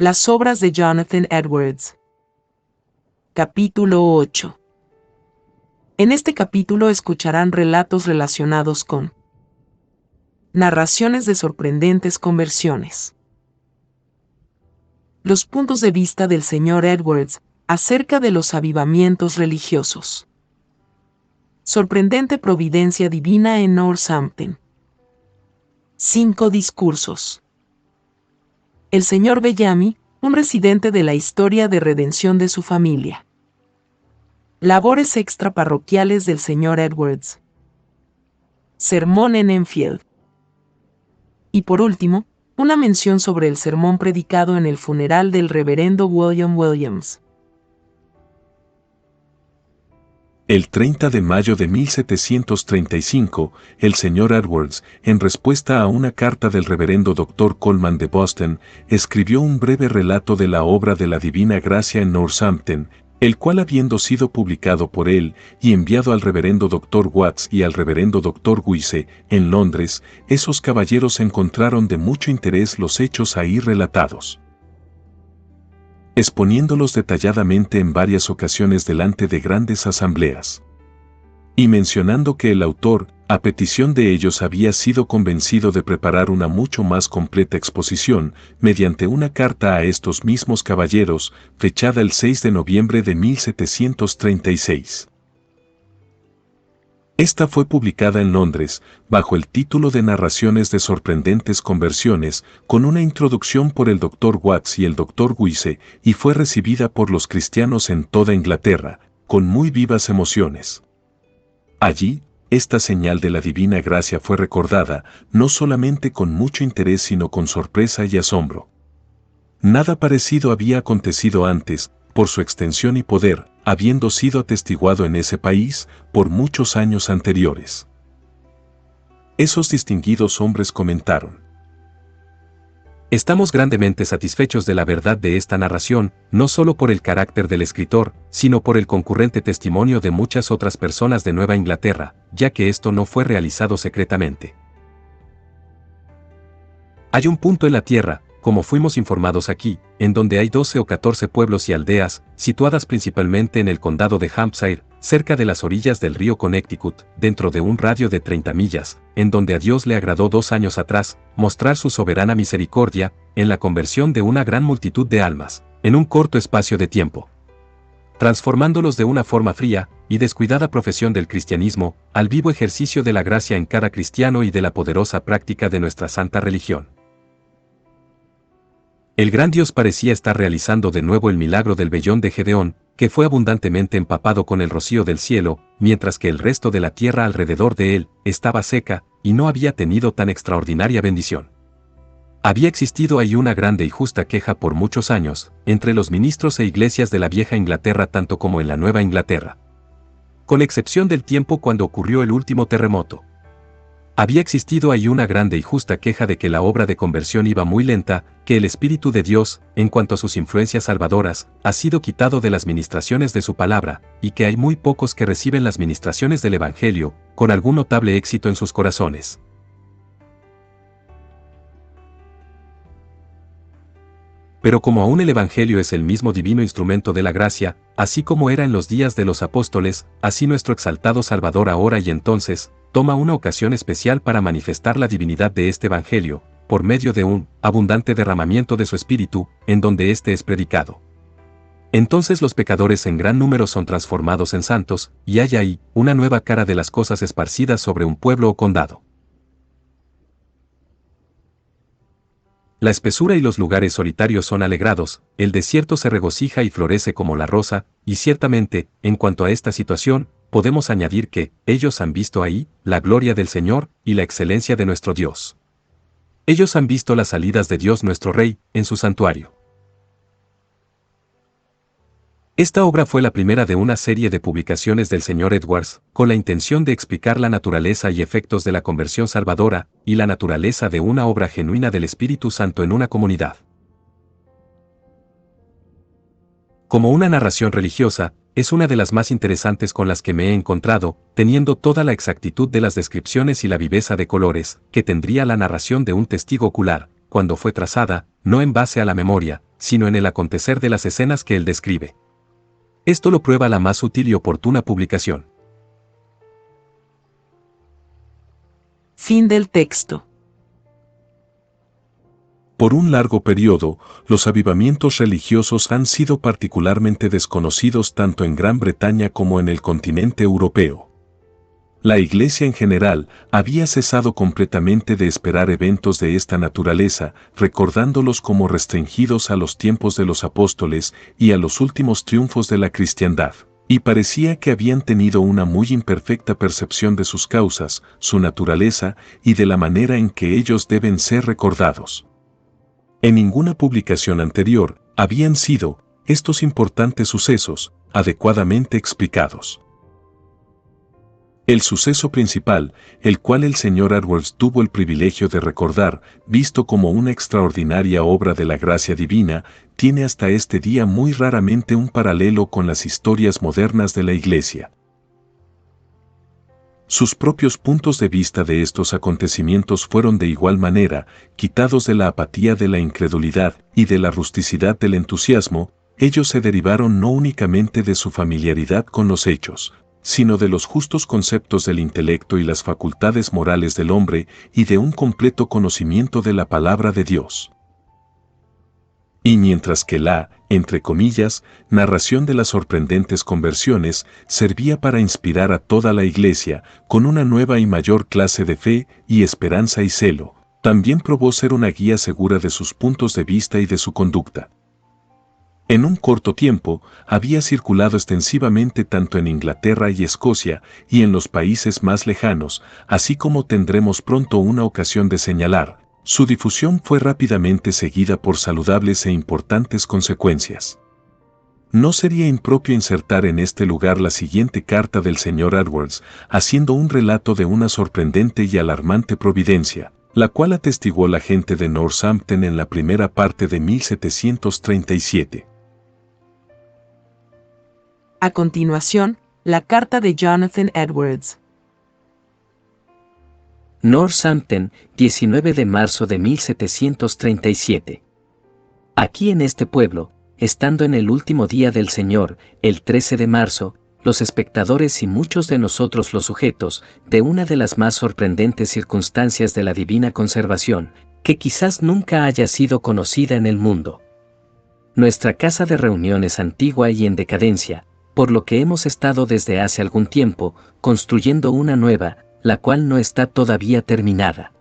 Las obras de Jonathan Edwards. Capítulo 8. En este capítulo escucharán relatos relacionados con narraciones de sorprendentes conversiones. Los puntos de vista del Sr. Edwards acerca de los avivamientos religiosos. Sorprendente providencia divina en Northampton. 5 discursos. El Sr. Bellamy, un residente de la historia de redención de su familia. Labores extraparroquiales del Sr. Edwards. Sermón en Enfield. Y por último, una mención sobre el sermón predicado en el funeral del reverendo William Williams. El 30 de mayo de 1735, el Sr. Edwards, en respuesta a una carta del reverendo Dr. Coleman de Boston, escribió un breve relato de la obra de la Divina Gracia en Northampton, el cual habiendo sido publicado por él y enviado al reverendo Dr. Watts y al reverendo Dr. Guise, en Londres, esos caballeros encontraron de mucho interés los hechos ahí relatados. Exponiéndolos detalladamente en varias ocasiones delante de grandes asambleas. Y mencionando que el autor, a petición de ellos, había sido convencido de preparar una mucho más completa exposición, mediante una carta a estos mismos caballeros, fechada el 6 de noviembre de 1736. Esta fue publicada en Londres, bajo el título de Narraciones de sorprendentes conversiones, con una introducción por el Dr. Watts y el Dr. Guise, y fue recibida por los cristianos en toda Inglaterra, con muy vivas emociones. Allí, esta señal de la divina gracia fue recordada, no solamente con mucho interés sino con sorpresa y asombro. Nada parecido había acontecido antes, por su extensión y poder, habiendo sido atestiguado en ese país por muchos años anteriores. Esos distinguidos hombres comentaron: Estamos grandemente satisfechos de la verdad de esta narración, no solo por el carácter del escritor, sino por el concurrente testimonio de muchas otras personas de Nueva Inglaterra, ya que esto no fue realizado secretamente. Hay un punto en la tierra, como fuimos informados aquí, en donde hay 12 o 14 pueblos y aldeas, situadas principalmente en el condado de Hampshire, cerca de las orillas del río Connecticut, dentro de un radio de 30 millas, en donde a Dios le agradó 2 años atrás, mostrar su soberana misericordia, en la conversión de una gran multitud de almas, en un corto espacio de tiempo, transformándolos de una forma fría y descuidada profesión del cristianismo, al vivo ejercicio de la gracia en cada cristiano y de la poderosa práctica de nuestra santa religión. El gran Dios parecía estar realizando de nuevo el milagro del vellón de Gedeón, que fue abundantemente empapado con el rocío del cielo, mientras que el resto de la tierra alrededor de él estaba seca, y no había tenido tan extraordinaria bendición. Había existido ahí una grande y justa queja por muchos años, entre los ministros e iglesias de la vieja Inglaterra tanto como en la Nueva Inglaterra. Con excepción del tiempo cuando ocurrió el último terremoto. Había existido ahí una grande y justa queja de que la obra de conversión iba muy lenta, que el Espíritu de Dios, en cuanto a sus influencias salvadoras, ha sido quitado de las ministraciones de su palabra, y que hay muy pocos que reciben las ministraciones del Evangelio, con algún notable éxito en sus corazones. Pero como aún el Evangelio es el mismo divino instrumento de la gracia, así como era en los días de los apóstoles, así nuestro exaltado Salvador ahora y entonces, toma una ocasión especial para manifestar la divinidad de este Evangelio, por medio de un abundante derramamiento de su Espíritu, en donde éste es predicado. Entonces los pecadores en gran número son transformados en santos, y hay ahí una nueva cara de las cosas esparcidas sobre un pueblo o condado. La espesura y los lugares solitarios son alegrados, el desierto se regocija y florece como la rosa, y ciertamente, en cuanto a esta situación, podemos añadir que, ellos han visto ahí, la gloria del Señor, y la excelencia de nuestro Dios. Ellos han visto las salidas de Dios nuestro Rey, en su santuario. Esta obra fue la primera de una serie de publicaciones del Sr. Edwards, con la intención de explicar la naturaleza y efectos de la conversión salvadora, y la naturaleza de una obra genuina del Espíritu Santo en una comunidad. Como una narración religiosa, es una de las más interesantes con las que me he encontrado, teniendo toda la exactitud de las descripciones y la viveza de colores, que tendría la narración de un testigo ocular, cuando fue trazada, no en base a la memoria, sino en el acontecer de las escenas que él describe. Esto lo prueba la más útil y oportuna publicación. Fin del texto. Por un largo periodo, los avivamientos religiosos han sido particularmente desconocidos tanto en Gran Bretaña como en el continente europeo. La Iglesia en general había cesado completamente de esperar eventos de esta naturaleza, recordándolos como restringidos a los tiempos de los apóstoles y a los últimos triunfos de la cristiandad, y parecía que habían tenido una muy imperfecta percepción de sus causas, su naturaleza y de la manera en que ellos deben ser recordados. En ninguna publicación anterior habían sido estos importantes sucesos adecuadamente explicados. El suceso principal, el cual el Sr. Edwards tuvo el privilegio de recordar, visto como una extraordinaria obra de la gracia divina, tiene hasta este día muy raramente un paralelo con las historias modernas de la Iglesia. Sus propios puntos de vista de estos acontecimientos fueron de igual manera, quitados de la apatía de la incredulidad y de la rusticidad del entusiasmo, ellos se derivaron no únicamente de su familiaridad con los hechos, sino de los justos conceptos del intelecto y las facultades morales del hombre y de un completo conocimiento de la palabra de Dios. Y mientras que la, entre comillas, narración de las sorprendentes conversiones servía para inspirar a toda la Iglesia con una nueva y mayor clase de fe y esperanza y celo, también probó ser una guía segura de sus puntos de vista y de su conducta. En un corto tiempo, había circulado extensivamente tanto en Inglaterra y Escocia y en los países más lejanos, así como tendremos pronto una ocasión de señalar. Su difusión fue rápidamente seguida por saludables e importantes consecuencias. No sería impropio insertar en este lugar la siguiente carta del Sr. Edwards, haciendo un relato de una sorprendente y alarmante providencia, la cual atestiguó la gente de Northampton en la primera parte de 1737. A continuación, la carta de Jonathan Edwards. Northampton, 19 de marzo de 1737. Aquí en este pueblo, estando en el último día del Señor, el 13 de marzo, los espectadores y muchos de nosotros los sujetos, de una de las más sorprendentes circunstancias de la divina conservación, que quizás nunca haya sido conocida en el mundo. Nuestra casa de reunión es antigua y en decadencia, por lo que hemos estado desde hace algún tiempo, construyendo una nueva, la cual no está todavía terminada.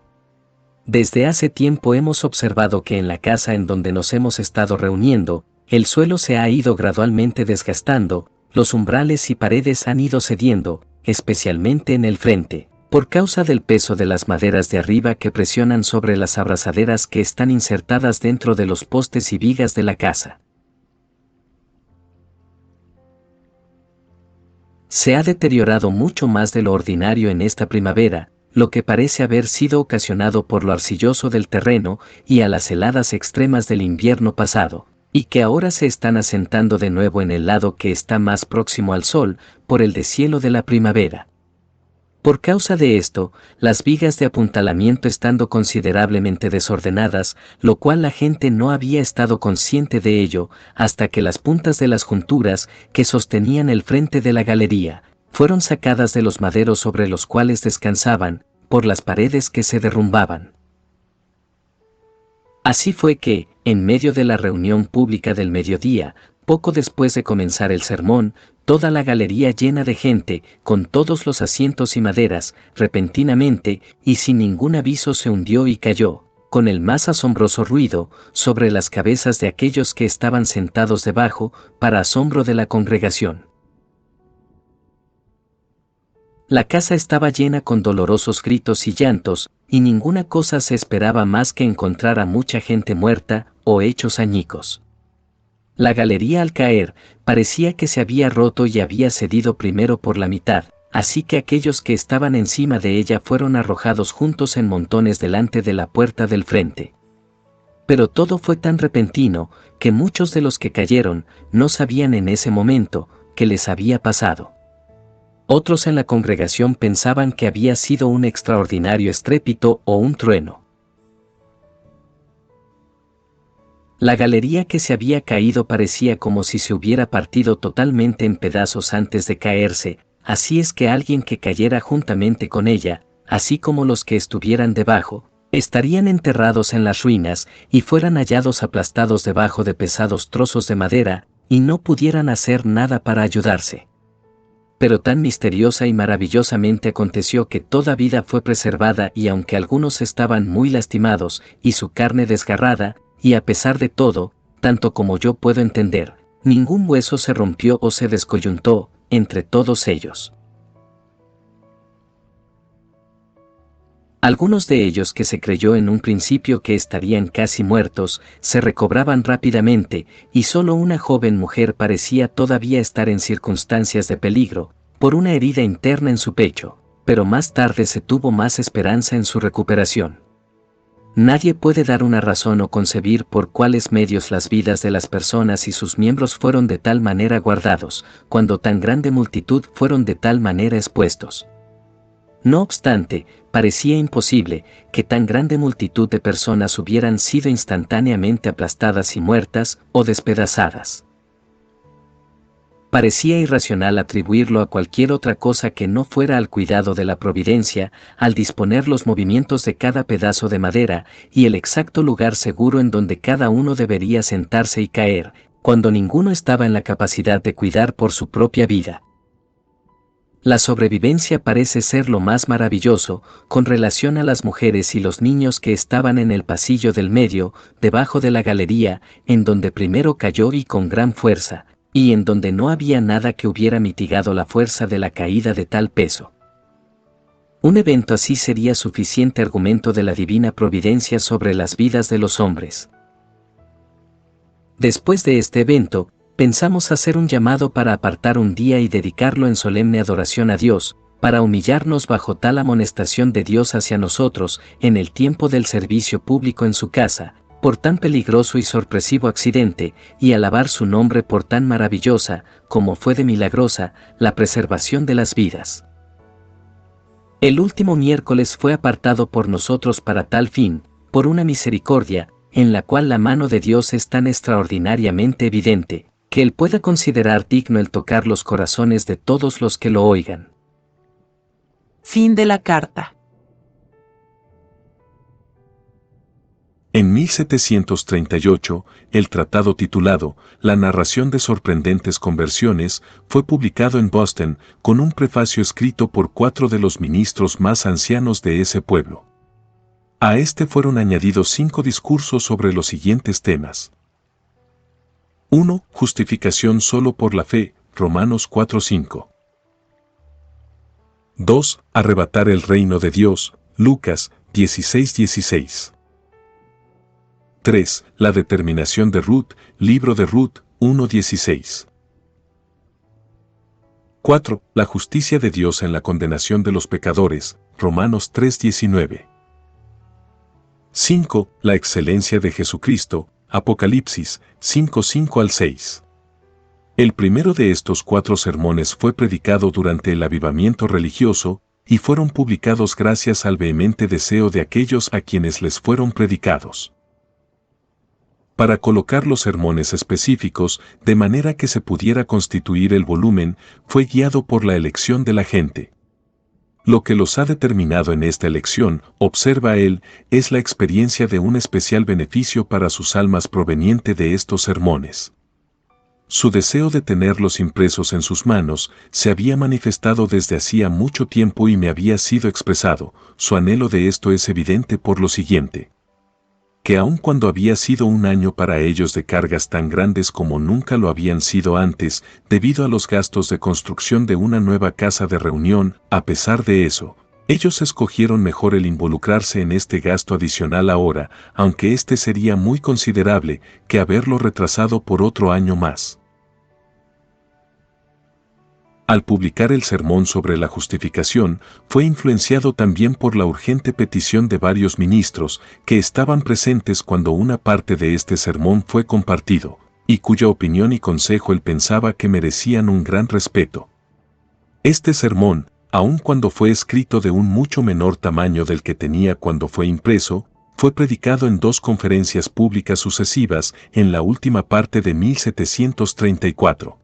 Desde hace tiempo hemos observado que en la casa en donde nos hemos estado reuniendo, el suelo se ha ido gradualmente desgastando, los umbrales y paredes han ido cediendo, especialmente en el frente, por causa del peso de las maderas de arriba que presionan sobre las abrazaderas que están insertadas dentro de los postes y vigas de la casa. Se ha deteriorado mucho más de lo ordinario en esta primavera, lo que parece haber sido ocasionado por lo arcilloso del terreno y a las heladas extremas del invierno pasado, y que ahora se están asentando de nuevo en el lado que está más próximo al sol, por el deshielo de la primavera. Por causa de esto, las vigas de apuntalamiento estando considerablemente desordenadas, lo cual la gente no había estado consciente de ello, hasta que las puntas de las junturas, que sostenían el frente de la galería, fueron sacadas de los maderos sobre los cuales descansaban, por las paredes que se derrumbaban. Así fue que, en medio de la reunión pública del mediodía, poco después de comenzar el sermón, toda la galería llena de gente, con todos los asientos y maderas, repentinamente, y sin ningún aviso se hundió y cayó, con el más asombroso ruido, sobre las cabezas de aquellos que estaban sentados debajo, para asombro de la congregación. La casa estaba llena con dolorosos gritos y llantos, y ninguna cosa se esperaba más que encontrar a mucha gente muerta, o hechos añicos. La galería al caer, parecía que se había roto y había cedido primero por la mitad, así que aquellos que estaban encima de ella fueron arrojados juntos en montones delante de la puerta del frente. Pero todo fue tan repentino, que muchos de los que cayeron, no sabían en ese momento, qué les había pasado. Otros en la congregación pensaban que había sido un extraordinario estrépito o un trueno. La galería que se había caído parecía como si se hubiera partido totalmente en pedazos antes de caerse, así es que alguien que cayera juntamente con ella, así como los que estuvieran debajo, estarían enterrados en las ruinas y fueran hallados aplastados debajo de pesados trozos de madera, y no pudieran hacer nada para ayudarse. Pero tan misteriosa y maravillosamente aconteció que toda vida fue preservada y aunque algunos estaban muy lastimados y su carne desgarrada, y a pesar de todo, tanto como yo puedo entender, ningún hueso se rompió o se descoyuntó entre todos ellos. Algunos de ellos que se creyó en un principio que estarían casi muertos, se recobraban rápidamente, y solo una joven mujer parecía todavía estar en circunstancias de peligro, por una herida interna en su pecho, pero más tarde se tuvo más esperanza en su recuperación. Nadie puede dar una razón o concebir por cuáles medios las vidas de las personas y sus miembros fueron de tal manera guardados, cuando tan grande multitud fueron de tal manera expuestos. No obstante, parecía imposible que tan grande multitud de personas hubieran sido instantáneamente aplastadas y muertas o despedazadas. Parecía irracional atribuirlo a cualquier otra cosa que no fuera al cuidado de la providencia, al disponer los movimientos de cada pedazo de madera y el exacto lugar seguro en donde cada uno debería sentarse y caer, cuando ninguno estaba en la capacidad de cuidar por su propia vida. La sobrevivencia parece ser lo más maravilloso, con relación a las mujeres y los niños que estaban en el pasillo del medio, debajo de la galería, en donde primero cayó y con gran fuerza, y en donde no había nada que hubiera mitigado la fuerza de la caída de tal peso. Un evento así sería suficiente argumento de la divina providencia sobre las vidas de los hombres. Después de este evento, pensamos hacer un llamado para apartar un día y dedicarlo en solemne adoración a Dios, para humillarnos bajo tal amonestación de Dios hacia nosotros en el tiempo del servicio público en su casa, por tan peligroso y sorpresivo accidente, y alabar su nombre por tan maravillosa, como fue de milagrosa, la preservación de las vidas. El último miércoles fue apartado por nosotros para tal fin, por una misericordia, en la cual la mano de Dios es tan extraordinariamente evidente, que Él pueda considerar digno el tocar los corazones de todos los que lo oigan. Fin de la carta. En 1738, el tratado titulado La narración de sorprendentes conversiones fue publicado en Boston con un prefacio escrito por 4 de los ministros más ancianos de ese pueblo. A este fueron añadidos 5 discursos sobre los siguientes temas. 1. Justificación solo por la fe, Romanos 4:5. 2. Arrebatar el reino de Dios, Lucas 16:16. 3. La determinación de Ruth, libro de Ruth 1:16. 4. La justicia de Dios en la condenación de los pecadores, Romanos 3:19. 5. La excelencia de Jesucristo, Apocalipsis 5:5 al 6. El primero de estos 4 sermones fue predicado durante el avivamiento religioso, y fueron publicados gracias al vehemente deseo de aquellos a quienes les fueron predicados. Para colocar los sermones específicos, de manera que se pudiera constituir el volumen, fue guiado por la elección de la gente. Lo que los ha determinado en esta elección, observa él, es la experiencia de un especial beneficio para sus almas proveniente de estos sermones. Su deseo de tenerlos impresos en sus manos se había manifestado desde hacía mucho tiempo y me había sido expresado. Su anhelo de esto es evidente por lo siguiente: que aun cuando había sido un año para ellos de cargas tan grandes como nunca lo habían sido antes, debido a los gastos de construcción de una nueva casa de reunión, a pesar de eso, ellos escogieron mejor el involucrarse en este gasto adicional ahora, aunque este sería muy considerable, que haberlo retrasado por otro año más. Al publicar el sermón sobre la justificación, fue influenciado también por la urgente petición de varios ministros que estaban presentes cuando una parte de este sermón fue compartido, y cuya opinión y consejo él pensaba que merecían un gran respeto. Este sermón, aun cuando fue escrito de un mucho menor tamaño del que tenía cuando fue impreso, fue predicado en 2 conferencias públicas sucesivas en la última parte de 1734.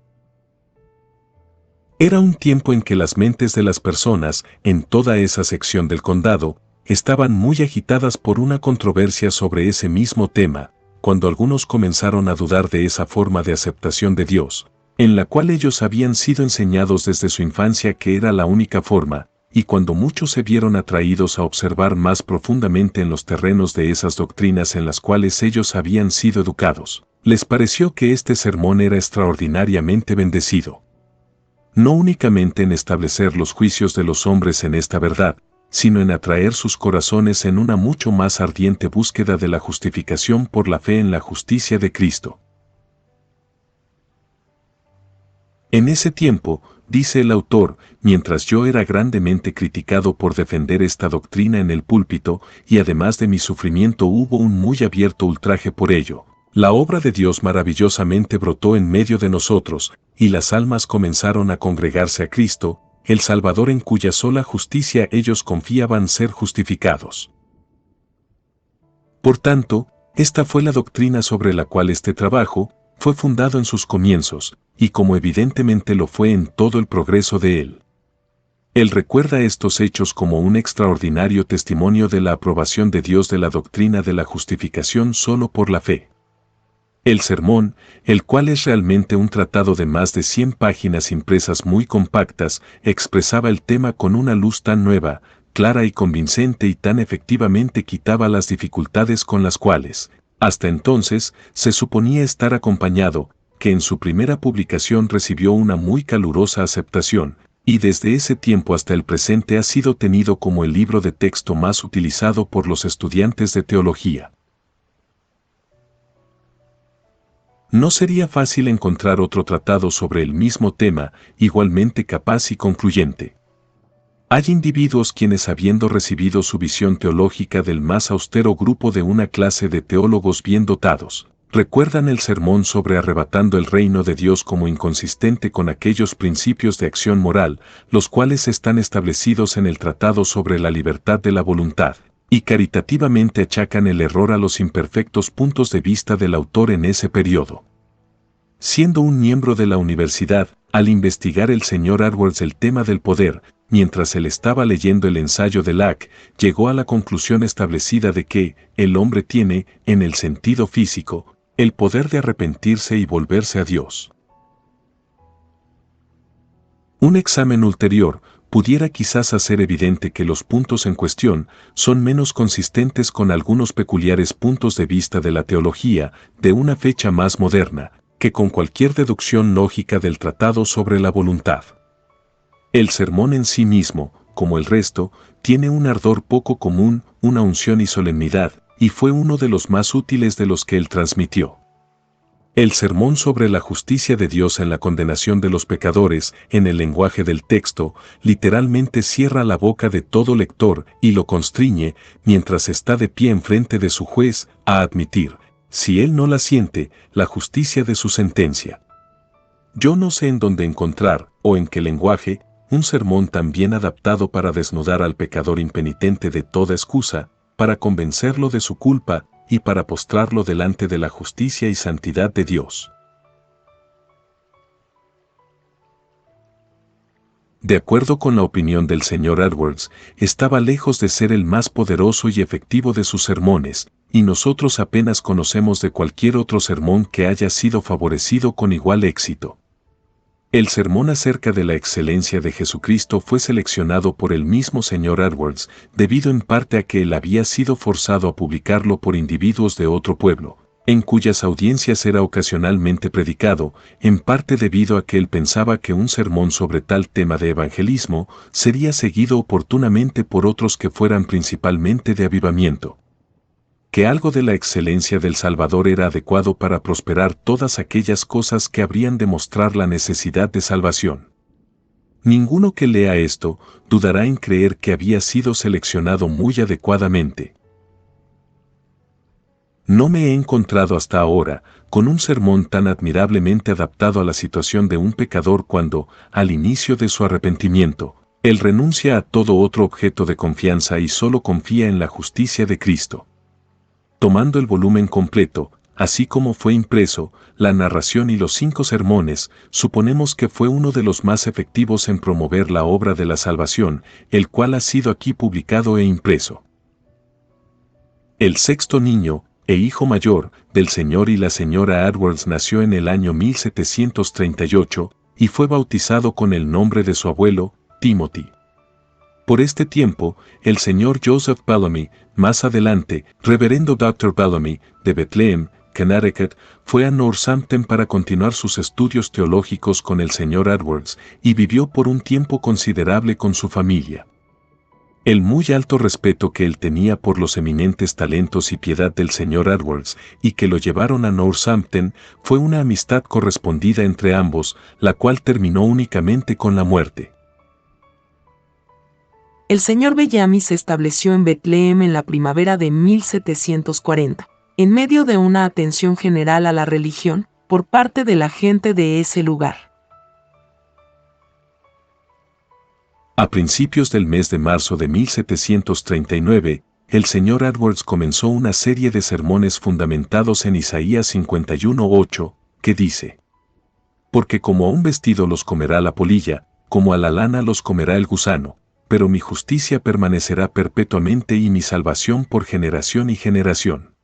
Era un tiempo en que las mentes de las personas, en toda esa sección del condado, estaban muy agitadas por una controversia sobre ese mismo tema, cuando algunos comenzaron a dudar de esa forma de aceptación de Dios, en la cual ellos habían sido enseñados desde su infancia que era la única forma, y cuando muchos se vieron atraídos a observar más profundamente en los terrenos de esas doctrinas en las cuales ellos habían sido educados, les pareció que este sermón era extraordinariamente bendecido. No únicamente en establecer los juicios de los hombres en esta verdad, sino en atraer sus corazones en una mucho más ardiente búsqueda de la justificación por la fe en la justicia de Cristo. En ese tiempo, dice el autor, mientras yo era grandemente criticado por defender esta doctrina en el púlpito, y además de mi sufrimiento hubo un muy abierto ultraje por ello, la obra de Dios maravillosamente brotó en medio de nosotros, y las almas comenzaron a congregarse a Cristo, el Salvador en cuya sola justicia ellos confiaban ser justificados. Por tanto, esta fue la doctrina sobre la cual este trabajo fue fundado en sus comienzos, y como evidentemente lo fue en todo el progreso de él. Él recuerda estos hechos como un extraordinario testimonio de la aprobación de Dios de la doctrina de la justificación solo por la fe. El sermón, el cual es realmente un tratado de más de 100 páginas impresas muy compactas, expresaba el tema con una luz tan nueva, clara y convincente y tan efectivamente quitaba las dificultades con las cuales, hasta entonces, se suponía estar acompañado, que en su primera publicación recibió una muy calurosa aceptación, y desde ese tiempo hasta el presente ha sido tenido como el libro de texto más utilizado por los estudiantes de teología. No sería fácil encontrar otro tratado sobre el mismo tema, igualmente capaz y concluyente. Hay individuos quienes, habiendo recibido su visión teológica del más austero grupo de una clase de teólogos bien dotados, recuerdan el sermón sobre arrebatando el reino de Dios como inconsistente con aquellos principios de acción moral, los cuales están establecidos en el tratado sobre la libertad de la voluntad, y caritativamente achacan el error a los imperfectos puntos de vista del autor en ese periodo. Siendo un miembro de la universidad, al investigar el señor Edwards el tema del poder, mientras él estaba leyendo el ensayo de Locke, llegó a la conclusión establecida de que el hombre tiene, en el sentido físico, el poder de arrepentirse y volverse a Dios. Un examen ulterior pudiera quizás hacer evidente que los puntos en cuestión son menos consistentes con algunos peculiares puntos de vista de la teología de una fecha más moderna, que con cualquier deducción lógica del tratado sobre la voluntad. El sermón en sí mismo, como el resto, tiene un ardor poco común, una unción y solemnidad, y fue uno de los más útiles de los que él transmitió. El sermón sobre la justicia de Dios en la condenación de los pecadores, en el lenguaje del texto, literalmente cierra la boca de todo lector y lo constriñe, mientras está de pie enfrente de su juez, a admitir, si él no la siente, la justicia de su sentencia. Yo no sé en dónde encontrar, o en qué lenguaje, un sermón tan bien adaptado para desnudar al pecador impenitente de toda excusa, para convencerlo de su culpa, y para postrarlo delante de la justicia y santidad de Dios. De acuerdo con la opinión del señor Edwards, estaba lejos de ser el más poderoso y efectivo de sus sermones, y nosotros apenas conocemos de cualquier otro sermón que haya sido favorecido con igual éxito. El sermón acerca de la excelencia de Jesucristo fue seleccionado por el mismo señor Edwards, debido en parte a que él había sido forzado a publicarlo por individuos de otro pueblo, en cuyas audiencias era ocasionalmente predicado, en parte debido a que él pensaba que un sermón sobre tal tema de evangelismo sería seguido oportunamente por otros que fueran principalmente de avivamiento. Que algo de la excelencia del Salvador era adecuado para prosperar todas aquellas cosas que habrían de mostrar la necesidad de salvación. Ninguno que lea esto dudará en creer que había sido seleccionado muy adecuadamente. No me he encontrado hasta ahora con un sermón tan admirablemente adaptado a la situación de un pecador cuando, al inicio de su arrepentimiento, él renuncia a todo otro objeto de confianza y solo confía en la justicia de Cristo. Tomando el volumen completo, así como fue impreso, la narración y los 5 sermones, suponemos que fue uno de los más efectivos en promover la obra de la salvación, el cual ha sido aquí publicado e impreso. El sexto niño, e hijo mayor, del señor y la señora Edwards nació en el año 1738, y fue bautizado con el nombre de su abuelo, Timothy. Por este tiempo, el señor Joseph Bellamy, más adelante, reverendo Dr. Bellamy, de Bethlehem, Connecticut, fue a Northampton para continuar sus estudios teológicos con el señor Edwards, y vivió por un tiempo considerable con su familia. El muy alto respeto que él tenía por los eminentes talentos y piedad del señor Edwards, y que lo llevaron a Northampton, fue una amistad correspondida entre ambos, la cual terminó únicamente con la muerte. El señor Bellamy se estableció en Bethlehem en la primavera de 1740, en medio de una atención general a la religión por parte de la gente de ese lugar. A principios del mes de marzo de 1739, el señor Edwards comenzó una serie de sermones fundamentados en Isaías 51:8, que dice: Porque como a un vestido los comerá la polilla, como a la lana los comerá el gusano, pero mi justicia permanecerá perpetuamente y mi salvación por generación y generación.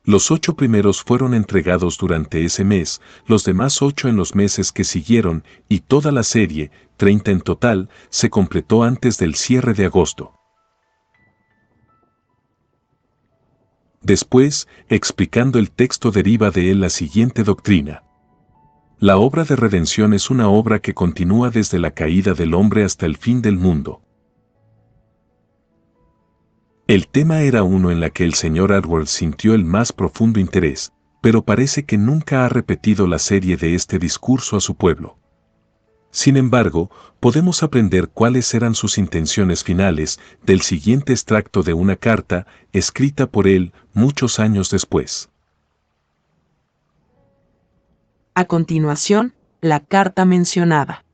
Los 8 primeros fueron entregados durante ese mes, los demás 8 en los meses que siguieron, y toda la serie, 30 en total, se completó antes del cierre de agosto. Después, explicando el texto deriva de él la siguiente doctrina. La obra de redención es una obra que continúa desde la caída del hombre hasta el fin del mundo. El tema era uno en la que el señor Edwards sintió el más profundo interés, pero parece que nunca ha repetido la serie de este discurso a su pueblo. Sin embargo, podemos aprender cuáles eran sus intenciones finales del siguiente extracto de una carta escrita por él muchos años después. A continuación, la carta mencionada.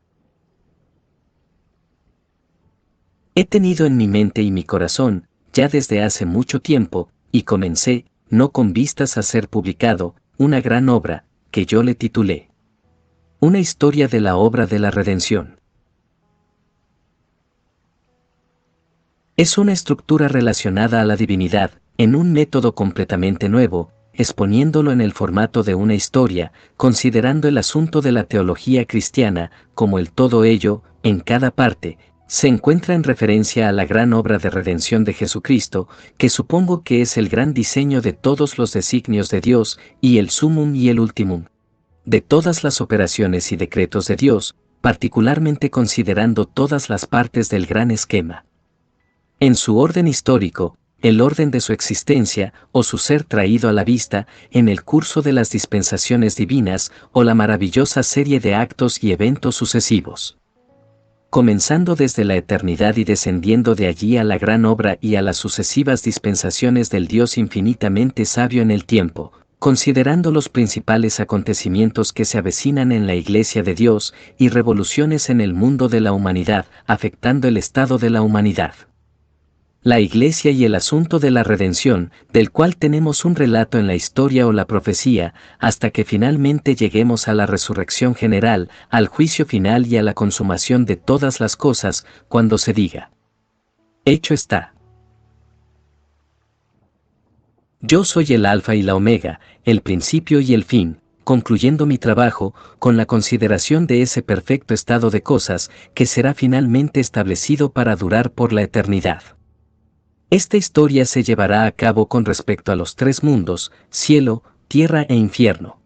He tenido en mi mente y mi corazón, ya desde hace mucho tiempo, y comencé, no con vistas a ser publicado, una gran obra, que yo le titulé Una historia de la obra de la redención. Es una estructura relacionada a la divinidad, en un método completamente nuevo, exponiéndolo en el formato de una historia, considerando el asunto de la teología cristiana, como el todo ello, en cada parte, se encuentra en referencia a la gran obra de redención de Jesucristo, que supongo que es el gran diseño de todos los designios de Dios, y el sumum y el ultimum de todas las operaciones y decretos de Dios, particularmente considerando todas las partes del gran esquema. En su orden histórico, el orden de su existencia o su ser traído a la vista en el curso de las dispensaciones divinas o la maravillosa serie de actos y eventos sucesivos. Comenzando desde la eternidad y descendiendo de allí a la gran obra y a las sucesivas dispensaciones del Dios infinitamente sabio en el tiempo, considerando los principales acontecimientos que se avecinan en la Iglesia de Dios y revoluciones en el mundo de la humanidad, afectando el estado de la humanidad. La Iglesia y el asunto de la redención, del cual tenemos un relato en la historia o la profecía, hasta que finalmente lleguemos a la resurrección general, al juicio final y a la consumación de todas las cosas, cuando se diga: hecho está. Yo soy el Alfa y la Omega, el principio y el fin, concluyendo mi trabajo con la consideración de ese perfecto estado de cosas que será finalmente establecido para durar por la eternidad. Esta historia se llevará a cabo con respecto a los 3 mundos, cielo, tierra e infierno.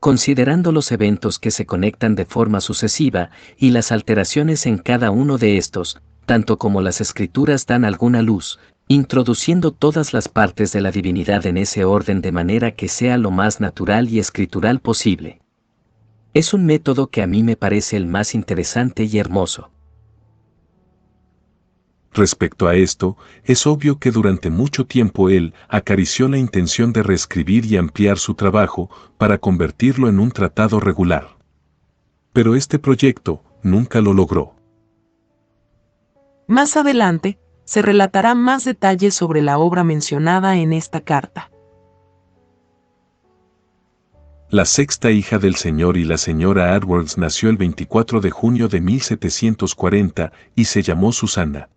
Considerando los eventos que se conectan de forma sucesiva y las alteraciones en cada uno de estos, tanto como las escrituras dan alguna luz, introduciendo todas las partes de la divinidad en ese orden de manera que sea lo más natural y escritural posible. Es un método que a mí me parece el más interesante y hermoso. Respecto a esto, es obvio que durante mucho tiempo él acarició la intención de reescribir y ampliar su trabajo para convertirlo en un tratado regular. Pero este proyecto nunca lo logró. Más adelante, Se relatará más detalles sobre la obra mencionada en esta carta. La sexta hija del señor y la señora Edwards nació el 24 de junio de 1740 y se llamó Susana.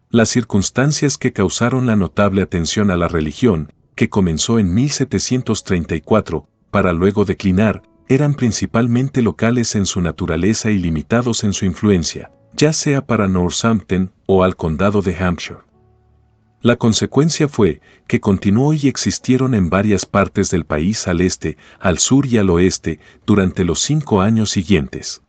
Las circunstancias que causaron la notable atención a la religión, que comenzó en 1734, para luego declinar, eran principalmente locales en su naturaleza y limitados en su influencia, ya sea para Northampton o al condado de Hampshire. La consecuencia fue que continuó y existieron en varias partes del país al este, al sur y al oeste durante los 5 años siguientes.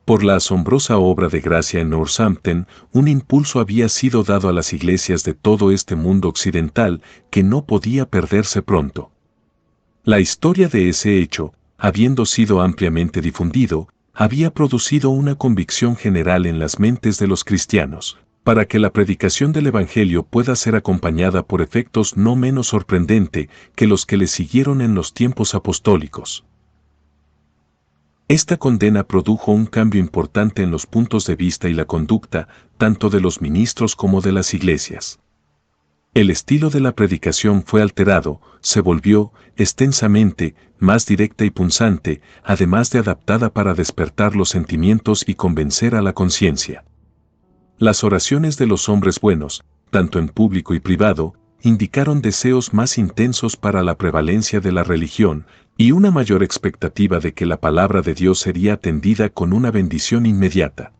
Por la asombrosa obra de gracia en Northampton, un impulso había sido dado a las iglesias de todo este mundo occidental que no podía perderse pronto. La historia de ese hecho, habiendo sido ampliamente difundido, había producido una convicción general en las mentes de los cristianos, para que la predicación del Evangelio pueda ser acompañada por efectos no menos sorprendentes que los que le siguieron en los tiempos apostólicos. Esta condena produjo un cambio importante en los puntos de vista y la conducta, tanto de los ministros como de las iglesias. El estilo de la predicación fue alterado, se volvió, extensamente, más directa y punzante, además de adaptada para despertar los sentimientos y convencer a la conciencia. Las oraciones de los hombres buenos, tanto en público y privado, indicaron deseos más intensos para la prevalencia de la religión, y una mayor expectativa de que la palabra de Dios sería atendida con una bendición inmediata.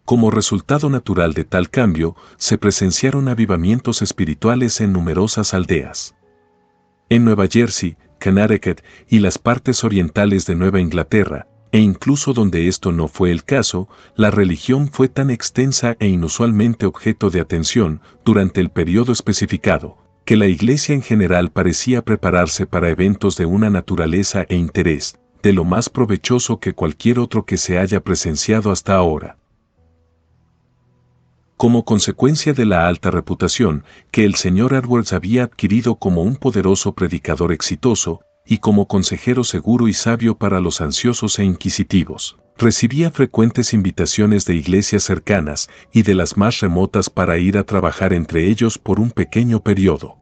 Como resultado natural de tal cambio, se presenciaron avivamientos espirituales en numerosas aldeas. En Nueva Jersey, Connecticut y las partes orientales de Nueva Inglaterra, e incluso donde esto no fue el caso, la religión fue tan extensa e inusualmente objeto de atención durante el periodo especificado, que la Iglesia en general parecía prepararse para eventos de una naturaleza e interés, de lo más provechoso que cualquier otro que se haya presenciado hasta ahora. Como consecuencia de la alta reputación que el señor Edwards había adquirido como un poderoso predicador exitoso, y como consejero seguro y sabio para los ansiosos e inquisitivos, recibía frecuentes invitaciones de iglesias cercanas y de las más remotas para ir a trabajar entre ellos por un pequeño periodo.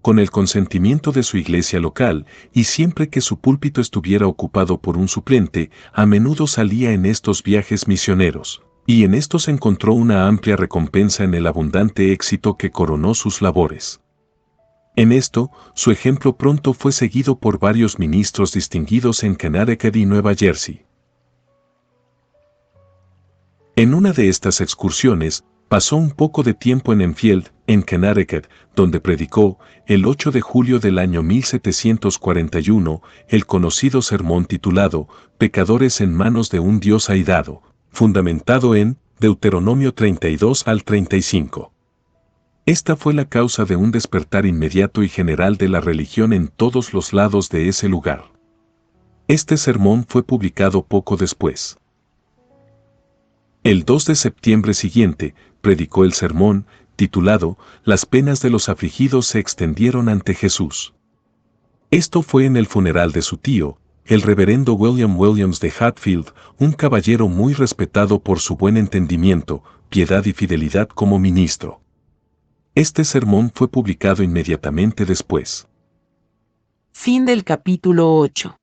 Con el consentimiento de su iglesia local, y siempre que su púlpito estuviera ocupado por un suplente, a menudo salía en estos viajes misioneros, y en estos encontró una amplia recompensa en el abundante éxito que coronó sus labores. En esto, su ejemplo pronto fue seguido por varios ministros distinguidos en Connecticut y Nueva Jersey. En una de estas excursiones, pasó un poco de tiempo en Enfield, en Connecticut, donde predicó, el 8 de julio del año 1741, el conocido sermón titulado Pecadores en manos de un Dios airado, fundamentado en Deuteronomio 32 al 35. Esta fue la causa de un despertar inmediato y general de la religión en todos los lados de ese lugar. Este sermón fue publicado poco después. El 2 de septiembre siguiente, predicó el sermón, titulado Las penas de los afligidos se extendieron ante Jesús. Esto fue en el funeral de su tío, el reverendo William Williams de Hatfield, un caballero muy respetado por su buen entendimiento, piedad y fidelidad como ministro. Este sermón fue publicado inmediatamente después. Fin del capítulo 8.